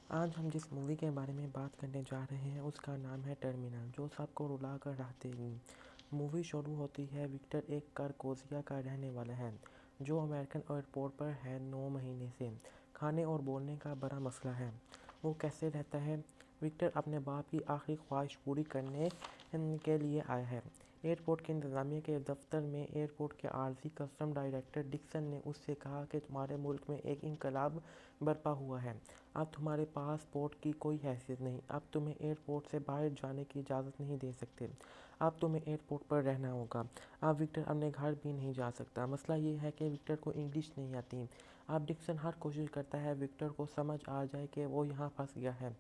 आज हम जिस मूवी के बारे में बात करने जा रहे हैं उसका नाम है टर्मिनल, जो सबको रुला कर रख देगी। मूवी शुरू होती है। विक्टर एक करकोजिया का रहने वाला है जो अमेरिकन एयरपोर्ट पर है 9 महीने से। खाने और बोलने का बड़ा मसला है। वो कैसे रहता है? विक्टर अपने बाप की आखिरी ख्वाहिश पूरी करने के लिए आया है। एयरपोर्ट के इंतज़ामिया के दफ्तर में एयरपोर्ट के आर्जी कस्टम डायरेक्टर डिक्सन ने उससे कहा कि तुम्हारे मुल्क में एक इनकलाब बरपा हुआ है। अब तुम्हारे पासपोर्ट की कोई हैसियत नहीं। अब तुम्हें एयरपोर्ट से बाहर जाने की इजाज़त नहीं दे सकते। अब तुम्हें एयरपोर्ट पर रहना होगा। अब विक्टर अपने घर भी नहीं जा सकता। मसला ये है कि विक्टर को इंग्लिश नहीं आती। अब डिक्सन हर कोशिश करता है विक्टर को समझ आ जाए कि वो यहाँ फंस गया है।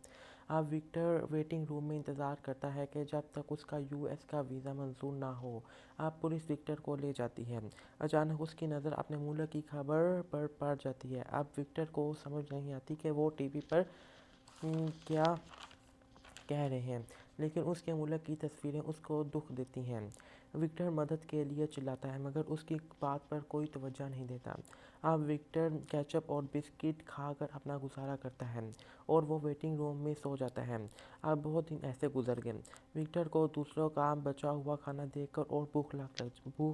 अब विक्टर वेटिंग रूम में इंतज़ार करता है कि जब तक उसका यूएस का वीज़ा मंजूर ना हो। अब पुलिस विक्टर को ले जाती है। अचानक उसकी नज़र अपने मुल्क की खबर पर पड़ जाती है। अब विक्टर को समझ नहीं आती कि वो टीवी पर क्या कह रहे हैं, लेकिन उसके मुल्क की तस्वीरें उसको दुख देती हैं। विक्टर मदद के लिए चिल्लाता है मगर उसकी बात पर कोई तवज्जो नहीं देता। अब विक्टर केचप और बिस्किट खाकर अपना गुजारा करता है और वो वेटिंग रूम में सो जाता है। अब बहुत दिन ऐसे गुजर गए। विक्टर को दूसरों का बचा हुआ खाना देखकर और भूख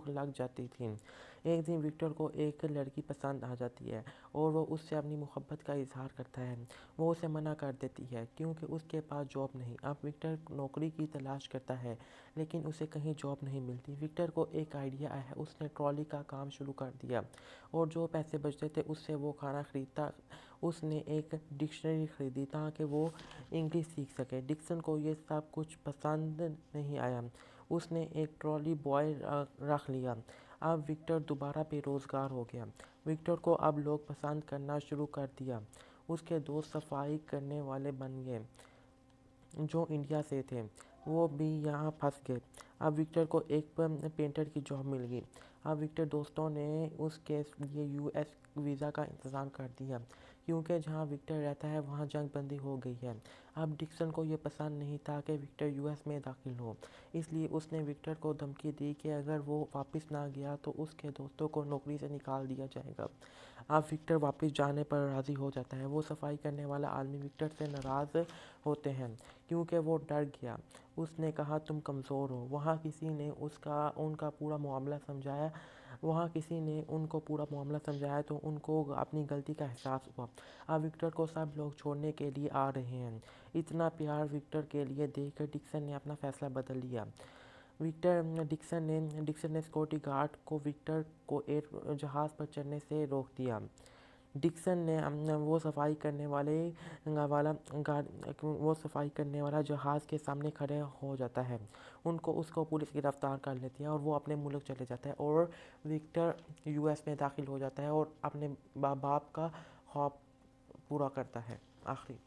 लग जाती थी। एक दिन विक्टर को एक लड़की पसंद आ जाती है और वो उससे अपनी मोहब्बत का इजहार करता है। वो उसे मना कर देती है क्योंकि उसके पास जॉब नहीं। अब विक्टर नौकरी की तलाश करता है लेकिन उसे कहीं जॉब नहीं मिलती। विक्टर को एक आइडिया आया। उसने ट्रॉली का काम शुरू कर दिया और जो पैसे बचते थे उससे वो खाना खरीदता। उसने एक डिक्शनरी खरीदी ताकि वो इंग्लिश सीख सके। डिक्सन को ये सब कुछ पसंद नहीं आया। उसने एक ट्रॉली बॉय रख लिया। अब विक्टर दोबारा बेरोज़गार हो गया। विक्टर को अब लोग पसंद करना शुरू कर दिया। उसके दोस्त सफाई करने वाले बन गए जो इंडिया से थे। वो भी यहाँ फंस गए। अब विक्टर को एक पेंटर की जॉब मिल गई। अब विक्टर दोस्तों ने उसके लिए यूएस वीज़ा का इंतज़ाम कर दिया क्योंकि जहाँ विक्टर रहता है वहाँ जंग बंदी हो गई है। अब डिक्सन को ये पसंद नहीं था कि विक्टर यूएस में दाखिल हो, इसलिए उसने विक्टर को धमकी दी कि अगर वो वापस ना गया तो उसके दोस्तों को नौकरी से निकाल दिया जाएगा। अब विक्टर वापस जाने पर राज़ी हो जाता है। वो सफाई करने वाला आदमी विक्टर से नाराज़ होते हैं क्योंकि वो डर गया। उसने कहा तुम कमज़ोर हो। वहाँ किसी ने उनको पूरा मामला समझाया तो उनको अपनी गलती का एहसास हुआ। अब विक्टर को सब लोग छोड़ने के लिए आ रहे हैं। इतना प्यार विक्टर के लिए देखकर डिक्सन ने अपना फ़ैसला बदल लिया। डिक्सन ने सिक्योरिटी गार्ड को विक्टर को एयर जहाज़ पर चढ़ने से रोक दिया। डिक्सन ने वो सफाई करने वाला जहाज़ के सामने खड़े हो जाता है। उसको पुलिस गिरफ्तार कर लेती है और वो अपने मुल्क चले जाता है और विक्टर यूएस में दाखिल हो जाता है और अपने बाप का ख्वाब पूरा करता है। आखिरी